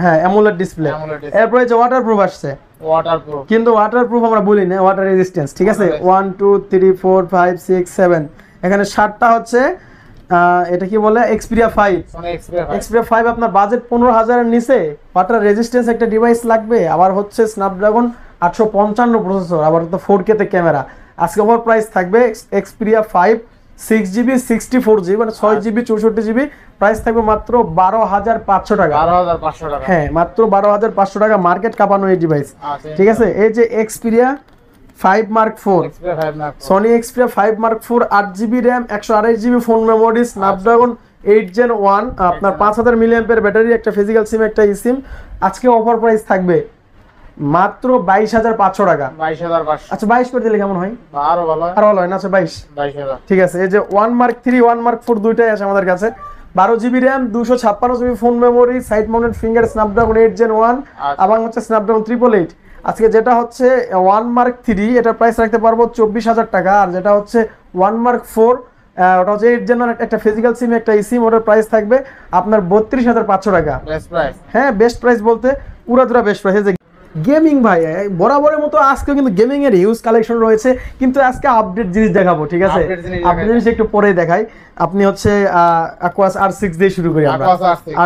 হ্যাঁ, অ্যামোলেড ডিসপ্লে। এরপরে যে ওয়াটারপ্রুফ আসছে, কিন্তু ওয়াটারপ্রুফ আমরা বলি না, ওয়াটার রেজিস্ট্যান্স। ঠিক আছে, 1 2 3 4 5 6 7, এখানে 7টা হচ্ছে এটা কি বলে এক্সপিরিয়া 5। আপনার বাজেট 15,000 এর নিচে ওয়াটার রেজিস্ট্যান্স একটা ডিভাইস লাগবে, আবার হচ্ছে স্ন্যাপড্রাগন 855 প্রসেসর, আবার তো 4K তে ক্যামেরা। আজকে অফার প্রাইস থাকবে এক্সপিরিয়া 5 6GB 64GB মানে 6GB 64GB, প্রাইস থাকবে মাত্র 12,500 টাকা। হ্যাঁ, মাত্র 12,500 টাকা, মার্কেট কাঁপানো এই ডিভাইস। ঠিক আছে, এই যে Xperia 5 Mark 4, Sony Xperia 5 Mark 4, 8GB RAM, 128GB phone memory, Snapdragon 8 Gen 1, আপনার 5000 মিলিঅ্যাম্পিয়ার ব্যাটারি, একটা ফিজিক্যাল সিম, একটা ই সিম। আজকে অফার প্রাইস থাকবে মাত্র 22,500 টাকা। আচ্ছা 22 করে দিলে কেমন হয়? আরো ভালো হয় না? আচ্ছা 22,000 ঠিক আছে। এই যে 1 Mark 3 1 Mark 4 দুইটাই আছে আমাদের কাছে। 12GB RAM, 256GB phone memory, side mounted finger, Snapdragon 8 Gen 1 এবং হচ্ছে স্ন্যাপড্রাগন 888। আজকে যেটা হচ্ছে 1 Mark 3 এটা প্রাইস রাখতে পারবো 24,000 টাকা, আর যেটা হচ্ছে 1 Mark 4 ওটা হচ্ছে 8 Gen 1 একটা ফিজিক্যাল সিম, একটা ই সিম, ওটার প্রাইস থাকবে আপনার 32,500 টাকা। হ্যাঁ, বেস্ট প্রাইস বলতে পুরোটা বেস্ট প্রাইস। গেমিং ভাই বরাবরের মতো আজকে কিন্তু গেমিং এর হিউজ কালেকশন রয়েছে, কিন্তু আজকে আপডেট জিনিস দেখাবো। ঠিক আছে, আপডেট জিনিস একটু পরে দেখাই। আপনি হচ্ছে Aquas R6 দিয়ে শুরু করি আমরা।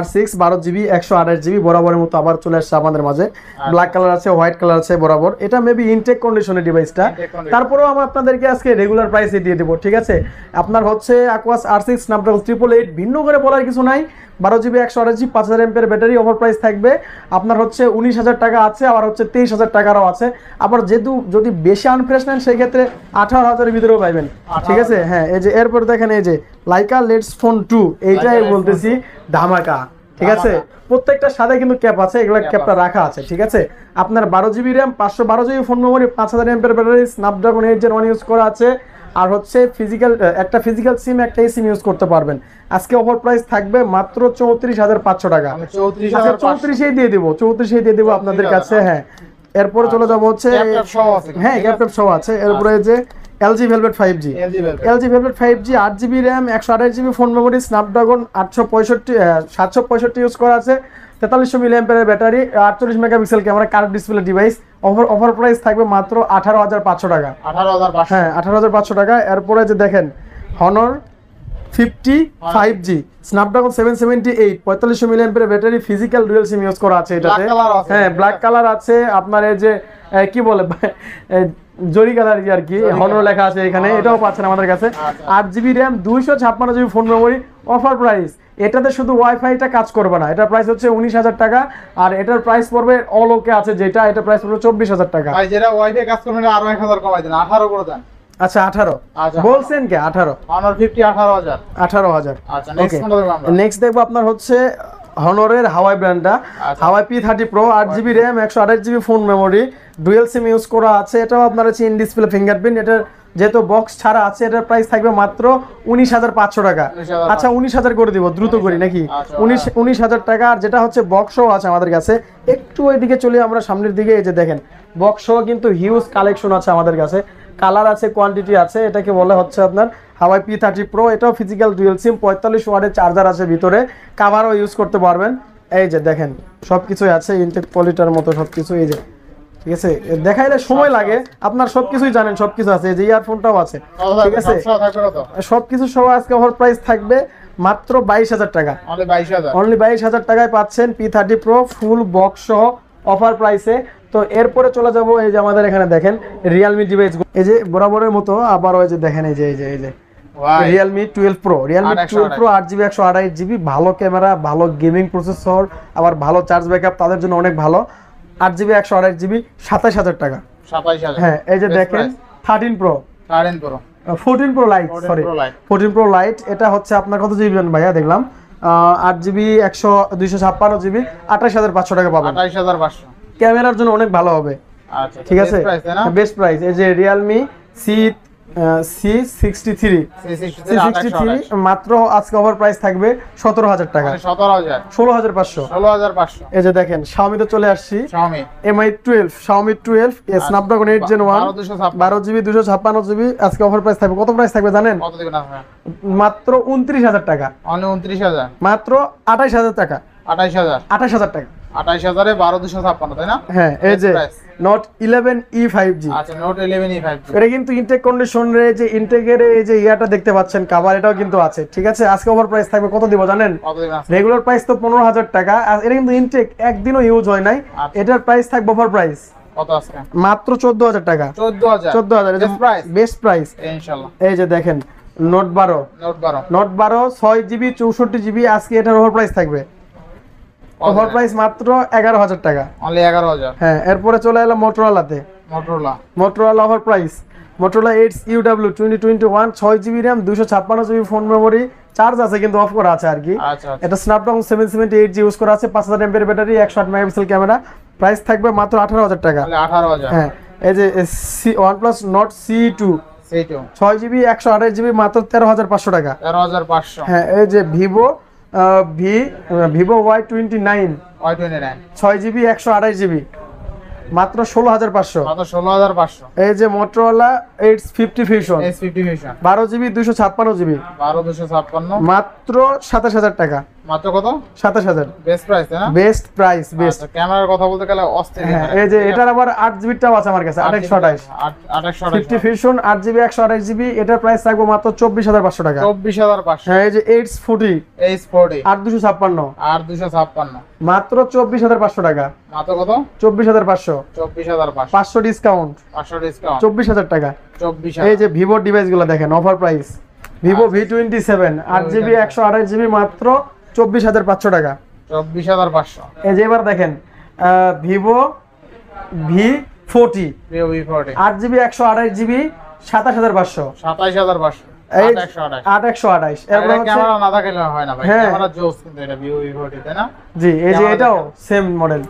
R6 12GB 128GB বরাবরের মতো আবার চলে আসছে আমাদের মাঝে। ব্ল্যাক কালার আছে, হোয়াইট কালার আছে বরাবর। এটা মেবি ইনটেক কন্ডিশনের ডিভাইসটা, তারপরেও আমরা আপনাদেরকে আজকে রেগুলার প্রাইসে দিয়ে দেবো। ঠিক আছে, আপনার হচ্ছে Aquas R6 স্ন্যাপড্রাগন 888, ভিন্ন করে বলার কিছু নাই। 12GB 128GB 5000 MPR battery, over price থাকবে আপনার হচ্ছে 19,000 টাকা আছে, আবার হচ্ছে 23,000 টাকারও আছে। আবার যেহেতু যদি বেশি আনফ্রেশ নেন সেই ক্ষেত্রে 18,000 এর ভিতরেও পাইবেন। ঠিক আছে, হ্যাঁ, এই যে এরপর দেখেন এই যে লাইকা লেটস ফোন 2, এইটাই বলতেছি ধামাকা। ঠিক আছে, প্রত্যেকটার সাথে কিন্তু ক্যাপ আছে, এগুলো ক্যাপটা রাখা আছে। ঠিক আছে, আপনার 12GB RAM, 512GB phone memory, 5000 MPR battery, Snapdragon 8 Gen 1 use করা আছে, আর হচ্ছে একটা ফিজিক্যাল সিম, একটা সিম ইউজ করতে পারবেন। আজকে অফার প্রাইস থাকবে মাত্র 34,500 টাকা। 34 দিয়ে দেবো, 34 দিয়ে দেবো আপনাদের কাছে। হ্যাঁ, এরপরে চলে যাবো হচ্ছে, হ্যাঁ ল্যাপটপ সহ আছে। এরপরে যে LG Velvet 5G, LG Velvet 5G 8GB RAM, 128GB phone memory, Snapdragon 765 use করা আছে, 4300 মিলিঅ্যাম্পিয়ারের battery, 48 megapixel camera, curve display device. Offer price থাকবে মাত্র 18,500 টাকা। হ্যাঁ, 18,500 টাকা। এরপরে যে দেখেন Honor 50 5G স্ন্যাপড্রাগন 778, 4500 মিলিঅ্যাম্পিয়ারের battery, physical dual SIM use করা আছে এটাতে। হ্যাঁ, ব্ল্যাক কালার আছে, আপনার এই যে কি বলে জরি কালার আর কি, Honor লেখা আছে এখানে, এটাও পাচ্ছেন আমাদের কাছে। 8GB RAM, 256GB phone memory, offer price. এটাতে শুধু ওয়াইফাইটা কাজ করবে না, এটার প্রাইস হচ্ছে 19,000 টাকা, আর এটার প্রাইস পড়বে অল ওকে আছে যেটা, এটা প্রাইস পড়বে 24,000 টাকা। ভাই যেটা ওয়াইফাই কাজ করবে না আরো 1000 কমাই দেন, 18 করে দেন। আচ্ছা 18 বলছেন কি? 18 Honor 50 18,000। আচ্ছা, নেক্সট দেখবো আপনার হচ্ছে হনরের হাওয়াই ব্র্যান্ডটা, Huawei P30 Pro, 8GB RAM, 128GB phone memory, dual SIM use করা আছে। এটাও আপনার হচ্ছে ইন ডিসপ্লে ফিঙ্গারপ্রিন্ট। এটার যেহেতু বক্স ছাড়া আছে, এটার প্রাইস থাকবে মাত্র 19,500 টাকা। আচ্ছা 19,000 করে দিব, দ্রুত করি নাকি? 19,000 টাকা। আর যেটা হচ্ছে বক্সও আছে আমাদের কাছে। একটু এদিকে চলে আমরা সামনের দিকে, এই যে দেখেন বক্সও কিন্তু হিউজ কালেকশন আছে আমাদের কাছে, কালার আছে, কোয়ান্টিটি আছে। এটাকে বলে হচ্ছে আপনার হাওয়াই P30 Pro, এটাও ফিজিক্যাল ডুয়াল সিম, 45 ওয়াটের চার্জার আছে ভিতরে, কাভারও ইউজ করতে পারবেন। এই যে দেখেন সবকিছুই আছে, ইনটেক পলিটার মতো সবকিছু। এই যে ঠিক আছে, দেখাইলে সময় লাগে, আপনার সবকিছুই জানেন, সবকিছু আছে। এই যে ইয়ারফোনটাও আছে। ঠিক আছে, সবকিছু সহ আজকে অফার প্রাইস থাকবে মাত্র 22,000 টাকা। অনলি 22,000 টাকায় পাচ্ছেন P30 Pro ফুল বক্স সহ অফার প্রাইসে। তো এরপরে চলে যাব এই যে আমাদের এখানে দেখেন Realme ডিভাইস, এই যে বরাবরের মতো আবার ওই যে দেখেন এই যে Realme 12 Pro, Realme 12 Pro 8GB 128GB, ভালো ক্যামেরা, ভালো গেমিং প্রসেসর, আবার ভালো চার্জ ব্যাকআপ, তাদের জন্য অনেক ভালো। 8GB 128GB 27,000 টাকা। হ্যাঁ, এই যে দেখেন 14 Pro Lite, sorry 14 Pro Lite, এটা হচ্ছে আপনার কত জিবি ভাইয়া দেখলাম? 8GB 256GB 28,500 টাকা পাবেন। 28,500 ক্যামেরার জন্য অনেক ভালো হবে। আচ্ছা ঠিক আছে, best price, তাই না? Best price. এই যে রিয়েলমি C63 মাত্র আজকে অফার প্রাইস থাকবে 17,000 টাকা, 17,000 16,500। 16,500 এই যে দেখেন Xiaomi তে চলে আসছি, Xiaomi Xiaomi 12 Snapdragon 8 Gen 1 12GB 256GB আজকে অফার প্রাইস থাকবে। কত প্রাইস থাকবে জানেন? কত দিবেন আপনারা? মাত্র 29,000 টাকা, অনলি 29,000, মাত্র 28,000 টাকা, 28,000 28,000 টাকা। 28,000 এ 12,256, তাই না? হ্যাঁ, এই যে Price. Note 11e 5G, আচ্ছা নোট 11e 5G, এটা কিন্তু ইনটেক কন্ডিশনের যে ইনটেকের এই যে ইয়াটা দেখতে পাচ্ছেন কভার, এটাও কিন্তু আছে। ঠিক আছে, আজকে অফার প্রাইস থাকবে কত দিব জানেন? কত দিবেন? রেগুলার প্রাইস তো 15,000 টাকা, আর এটা কিন্তু ইনটেক একদিনও ইউজ হয় নাই। আচ্ছা। এটার প্রাইস থাকবে অফার প্রাইস কত আজকে? মাত্র 14,000 টাকা, 14,000 14,000 Best price? Best price. ইনশাআল্লাহ। এই যে দেখেন নোট 12 নোট 12 6GB 64GB আজকে এটার অফার প্রাইস থাকবে, অফার প্রাইস মাত্র 11,000 টাকা। অনলি 11,000। হ্যাঁ, এরপরে চলে এলাম মোটরোলাতে। Motorola offer price Motorola 8UW 2021 6GB RAM 256GB phone memory, charge আছে কিন্তু অফ করা আছে আর কি। আচ্ছা আচ্ছা এটা স্ন্যাপড্রাগন 778G ইউজ করা আছে, 5000 mAh battery, 108 megapixel camera, price থাকবে মাত্র 18,000 টাকা। অনলি 18,000। হ্যাঁ, এই যে OnePlus Nord C2 সেইটো 6GB 128GB মাত্র 13,500 টাকা। 13,500 হ্যাঁ, এই যে Vivo Y29 Y29 6GB 128GB মাত্র 16,500। মাত্র 16,500। এই যে Motorola H50 Fusion S50 Fusion 12GB 256GB 12,256 মাত্র 27,000 টাকা। মাত্র কত? 27,000 বেস্ট প্রাইস, তাই না? Best price, best. আচ্ছা ক্যামেরার কথা বলতে গেলে অস্থির। হ্যাঁ, এই যে এটার আবার 8GB টাও আছে আমার কাছে, 828 50 Fusion 8GB 128GB, এটার প্রাইস থাকবে মাত্র 24,500 টাকা। 24,500। হ্যাঁ, এই যে H40 S40 8256 আর 256 মাত্র 24,500 টাকা। মাত্র কত? 24,500 24,500 500 ডিসকাউন্ট 500 ডিসকাউন্ট 24,000 টাকা। 24,000। এই যে ভিভোর ডিভাইসগুলো দেখেন offer price, Vivo V27 8GB 128GB মাত্র 24,500 টাকা। 24,500। এই যে এবার দেখেন Vivo V40 Vivo V40 8GB 128GB 27,500 27,500 এই 828 8128। এরপর এটা হচ্ছে ক্যামেরা না থাকলে হয় না ভাই, হ্যাঁ। ক্যামেরা জোস কিন্তু এটা Vivo V40, তাই না? জি, এই যে ক্যামেরা এটাও same model,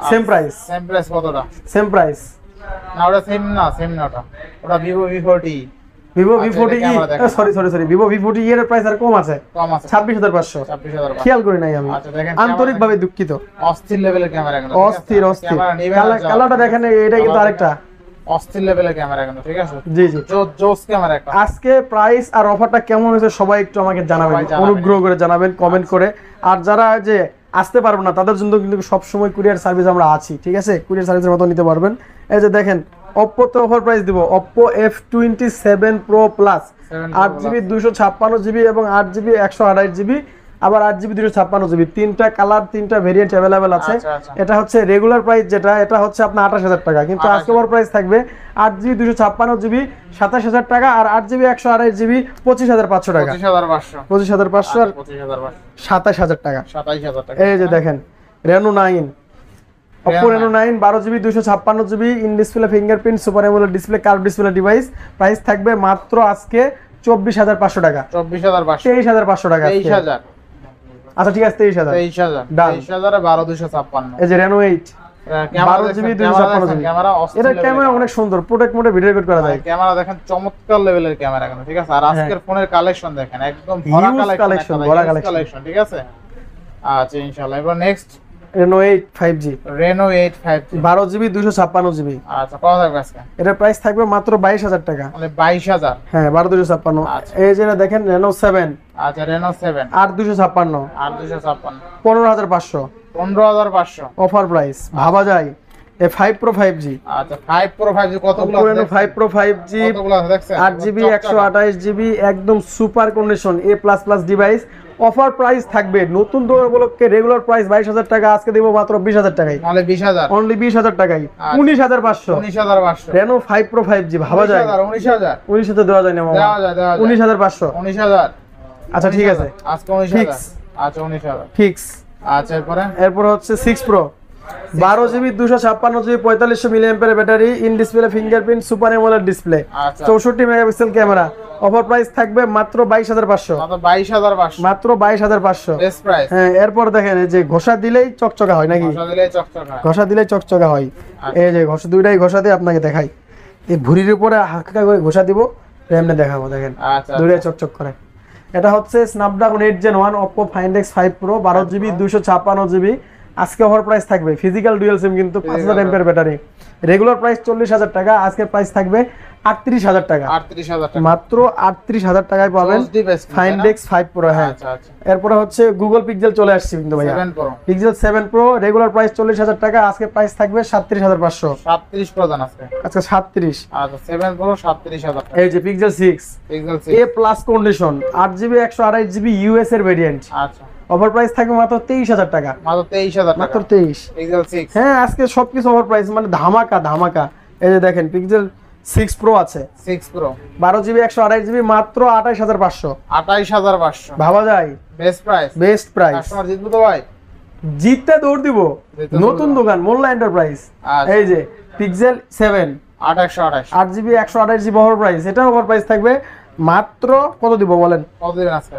same price, same price কতটা? Same price. না ওটা সেম না ওটা Vivo V40 ভিভো আচ্ছা, V40 এটা ক্যামেরা দেখেন। সরি ভিভো V40 এর প্রাইস আর কম আছে, কম আছে 26,500। 26,500। খেয়াল করি নাই আমি, আচ্ছা, দেখেন আন্তরিকভাবে দুঃখিত। অস্থির লেভেলের ক্যামেরা কিন্তু, অস্থির কালারটা দেখেন, এটা কিন্তু আরেকটা অস্থির লেভেলের ক্যামেরা কিন্তু, ঠিক আছে? জি জি। জোস ক্যামেরা একটা। আজকে প্রাইস আর অফারটা কেমন হয়েছে সবাই একটু আমাকে জানাবেন, সবাই জানাবেন। অনুগ্রহ করে জানাবেন কমেন্ট করে। আর যারা যে আসতে পারবে না তাদের জন্য কিন্তু সবসময় কুরিয়ার সার্ভিস আমরা আছি, ঠিক আছে? কুরিয়ার সার্ভিসের মতো নিতে পারবেন। এই যে দেখেন Oppo তে অফার প্রাইস দিব, Oppo F27 Pro Plus 8GB 256GB এবং 8GB 128GB আবার 8GB 256GB, তিনটা কালার, তিনটা ভেরিয়েন্ট अवेलेबल আছে। আচ্ছা, আচ্ছা। এটা হচ্ছে রেগুলার প্রাইস, যেটা এটা হচ্ছে আপনার 28,000 টাকা, কিন্তু আজকে অফার প্রাইস থাকবে 8GB 256GB 27,000 টাকা আর 8GB 128GB 25,500 টাকা। 25,500 25,500 আর 25,500 27,000 টাকা। 27,000 টাকা। এই যে দেখেন Reno 9 Oppo Reno 9 12GB 256GB in display fingerprint super AMOLED display curve display device, price থাকবে মাত্র আজকে 24,500 টাকা। 24,500 23,500 টাকা আজকে। 23,000 আচ্ছা ঠিক আছে 23,000। 23,000 Done। 23,000 এ 12,256 এই যে Reno 8 12GB 256GB ক্যামেরা এটা ক্যামেরা অনেক সুন্দর, প্রোটেক্ট মোডে ভিডিও রেকর্ড করা যায়। ক্যামেরা দেখেন চমৎকার লেভেলের ক্যামেরা কিন্তু, ঠিক আছে? আর আজকের ফোনের কালেকশন দেখেন একদম ভরা Huge কালেকশন, ভরা কালেকশন, ঠিক আছে? আচ্ছা ইনশাআল্লাহ। এবার next Reno 8 5G Reno 8 5G 12GB 256GB। আচ্ছা কত থাকবে আজকে? এটার প্রাইস থাকবে মাত্র 22,000 টাকা। মানে 22,000। হ্যাঁ 12,256। আচ্ছা। এই যে দেখেন Reno 7 আচ্ছা Reno 7 8,256 8,256 15,500 15,500 অফার প্রাইস, ভাবা যায়। এই 5 Pro 5G আচ্ছা 5 Pro 5G কতগুলো Oppo আছে? Reno 5 Pro 5G কতগুলো আছে দেখছেন? 8GB 128GB একদম super condition A++ device. Offer price থাকবে নতুন দোকান উপলক্ষে রেগুলার প্রাইস 22,000 টাকা, আজকে দেব মাত্র 20,000 টাকায়, মানে 20,000 অনলি 20,000 টাকায়। আচ্ছা। 19,500 19,500 Reno 5 Pro 5G ভাবা যায়। 19,000 19,000 দেওয়া যায় না মামা, দেওয়া যায় 19,500। 19,000 আচ্ছা ঠিক আছে আজকে 19,000 Fix। আচ্ছা 19,000 ফিক্স। আচ্ছা এরপরে এরপর হচ্ছে 6 Pro 12GB 256GB 4500 mAh battery in display fingerprint super AMOLED display আচ্ছা 64 মেগাপিক্সেল ক্যামেরা, অফার প্রাইস থাকবে মাত্র 22,500, মাত্র 22,500, মাত্র 22,500। Best price. হ্যাঁ, এরপর দেখেন এই যে ঘষা দিলেই চকচকা হয় নাকি, ঘষা দিলেই চকচকা। ঘষা দিলেই চকচকা হয়। এই যে ঘষা, দুইটাই ঘষা দিয়ে আপনাকে দেখাই, এই ভুঁড়ির উপরে হালকা করে ঘষা দিব, এমনি দেখাবো, দেখেন আচ্ছা দুইটাই চকচক করে। এটা হচ্ছে Snapdragon 8 Gen 1 Oppo Find X5 Pro 12GB 256GB। আজকে অফার প্রাইস থাকবে, ফিজিক্যাল ডুয়াল সিম কিন্তু 5000 এমপিআর ব্যাটারি। রেগুলার প্রাইস 40,000 টাকা, আজকের প্রাইস থাকবে 38,000 টাকা, 38,000 টাকা, মাত্র 38,000 টাকায় পাবেন Find X5 Pro। হ্যাঁ, আচ্ছা আচ্ছা। এরপরে হচ্ছে গুগল পিক্সেল চলে আসছে কিন্তু ভাইয়া, 7 Pro, pixel 7 Pro regular price 40,000 টাকা, আজকে প্রাইস থাকবে 37,500, 37 প্রদান আজকে। আজকে 37। আচ্ছা 7 Pro 37,000 টাকা। এই যে Pixel 6 Pixel A plus condition 8GB 128GB US এর ভেরিয়েন্ট, আচ্ছা অফার প্রাইস থাকবে মাত্র 23,000 টাকা, মাত্র 23,000 মাত্র টাকা। 23। পিক্সেল 6, হ্যাঁ, আজকে সবকিছু অফার প্রাইস, মানে ধামাকা ধামাকা। এই যে দেখেন পিক্সেল 6 Pro আছে 6 Pro 12GB 128GB মাত্র 28,500, 28,500, ভাবা যায় best price. Best price. Customer জিতবে তো ভাই? জিততে দৌড় দিব, জিততে নতুন দৌড় দোকান মোল্লা এন্টারপ্রাইজ। আচ্ছা। এই যে pixel 7 2828, 8GB 128GB offer price, এটা অফার প্রাইস থাকবে মাত্র কত দিব বলেন? কত দিবেন আজকে?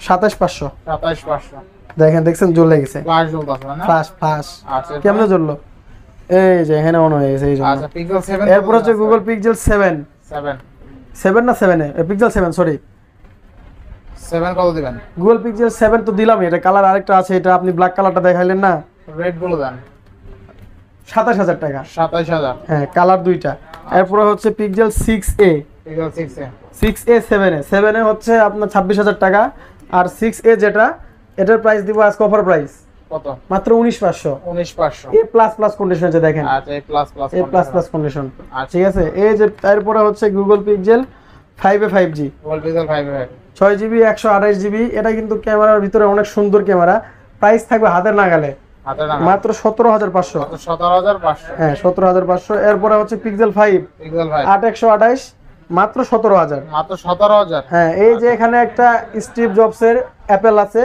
27,500। 27,500। দেখেন, দেখছেন জ্বলে গেছে, ফ্ল্যাশ জ্বলতেছে না? ফ্লাশ ফ্লাশ আচ্ছা কেমনে জ্বললো? এই যে এখানে অন হয়ে গেছে এই জন্য। আচ্ছা পিক্সেল 7, এরপর হচ্ছে গুগল পিক্সেল 7 7 না 7 এ পিক্সেল 7 সরি 7 কত দিবেন? গুগল পিক্সেল 7 তো দিলাম, এটা কালার আরেকটা আছে, এটা আপনি ব্ল্যাক কালারটা দেখাইলেন না, রেড বলে দেন। 27,000 টাকা। 27,000, হ্যাঁ, কালার দুইটা। এরপরে হচ্ছে পিক্সেল 6a, পিক্সেল 6 এ 6a 7 এ হচ্ছে আপনার 26,000 টাকা। আর 6a যেটা, এটার প্রাইস দিব আজকে অফার প্রাইস কত? মাত্র 19,500, 19,500। এ প্লাস প্লাস কন্ডিশন আছে দেখেন, আচ্ছা এই প্লাস প্লাস এ প্লাস প্লাস কন্ডিশন, আচ্ছা। ঠিক আছে। এই যে তারপরে হচ্ছে Google pixel 5a 5G Google pixel 5 এ 6GB 128GB, এটা কিন্তু ক্যামেরার ভিতরে অনেক সুন্দর ক্যামেরা। প্রাইস থাকবে হাতের নাগালে হাতে না মাত্র 17,500, মাত্র 17,500। হ্যাঁ 17,500। এরপরে হচ্ছে পিক্সেল 5 পিক্সেল 5 8/128 মাত্র 17,000। মাত্র 17,000। হ্যাঁ, এই যে এখানে একটা স্টিভ জবসের অ্যাপেল আছে,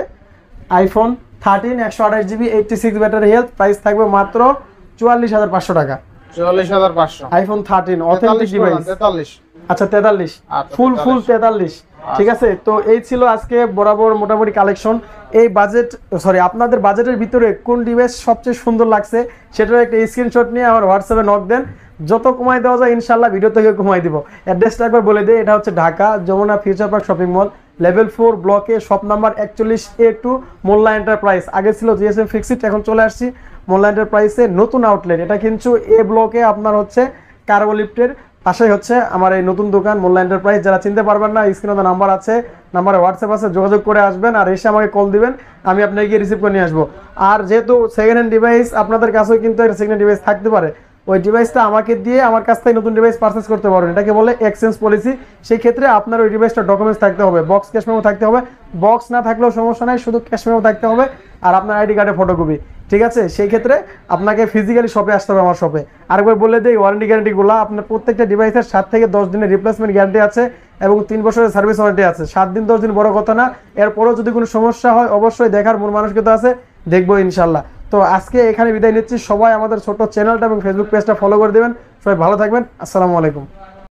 iPhone 13 128GB 86 battery health, price থাকবে মাত্র 44,500 টাকা। 44,500। IPhone 13 authentic device. 43। আচ্ছা 43, আচ্ছা, ফুল 43 43, ঠিক আছে। তো এই ছিল আজকে বরাবর মোটামুটি কালেকশন। এই বাজেট সরি আপনাদের বাজেটের ভিতরে কোন ডিভাইস সবচেয়ে সুন্দর লাগছে সেটার একটা স্ক্রিনশট নিয়ে আমার হোয়াটসঅ্যাপে নক দেন, যত কমাই দেওয়া যায় ইনশাল্লাহ ভিডিও থেকে কমাই দিব। অ্যাড্রেসটা একবার বলে দিই, এটা হচ্ছে Dhaka Jamuna future park shopping mall, level 4 ব্লকে, শপ নাম্বার 41A2, মোল্লা এন্টারপ্রাইজ। আগে ছিল জিএসএম ফিক্সড, এখন চলে আসছি মোল্লা এন্টারপ্রাইজে নতুন আউটলেট। এটা কিন্তু এ ব্লকে আপনার হচ্ছে কার্গো লিফটের পাশেই হচ্ছে আমার এই নতুন দোকান মোল্লা এন্টারপ্রাইজ। যারা চিনতে পারবেন না, স্ক্রিনে নাম্বার আছে, নাম্বারে হোয়াটসঅ্যাপ আছে, যোগাযোগ করে আসবেন আর এসে আমাকে কল দিবেন, আমি আপনাকে গিয়ে রিসিভ করে নিয়ে আসবো। আর যেহেতু সেকেন্ড হ্যান্ড ডিভাইস আপনাদের কাছেও কিন্তু একটা সেকেন্ড হ্যান্ড ডিভাইস থাকতে পারে, ওই ডিভাইসটা আমাকে দিয়ে আমার কাছ থেকে নতুন ডিভাইস পারচেস করতে পারবেন, এটাকে বলে এক্সচেঞ্জ পলিসি। সেই ক্ষেত্রে আপনার ওই ডিভাইসটা ডকুমেন্টস থাকতে হবে, বক্স ক্যাশ মেমো থাকতে হবে, বক্স না থাকলেও সমস্যা নাই, শুধু ক্যাশ মেমো থাকতে হবে আর আপনার আইডি কার্ডের ফটোকপি, ঠিক আছে। সেই ক্ষেত্রে আপনাকে ফিজিক্যালি শপে আসতে হবে আমার শপে। আরেকবার বলে দিই ওয়ারেন্টি গ্যারান্টিগুলো, আপনার প্রত্যেকটা ডিভাইসের 7 থেকে 10 দিনের রিপ্লেসমেন্ট গ্যারান্টি আছে এবং 3 বছরের সার্ভিস ওয়ারেন্টি আছে। 7 দিন 10 দিন বড় কথা না, এরপরেও যদি কোনো সমস্যা হয় অবশ্যই দেখার মন মানসিকতা আছে, দেখবো ইনশাল্লাহ। তো আজকে এখানে বিদায় নিচ্ছি, সবাই আমাদের ছোট চ্যানেলটা এবং ফেসবুক পেজটা ফলো করে দেবেন। সবাই ভালো থাকবেন, আসসালামু আলাইকুম।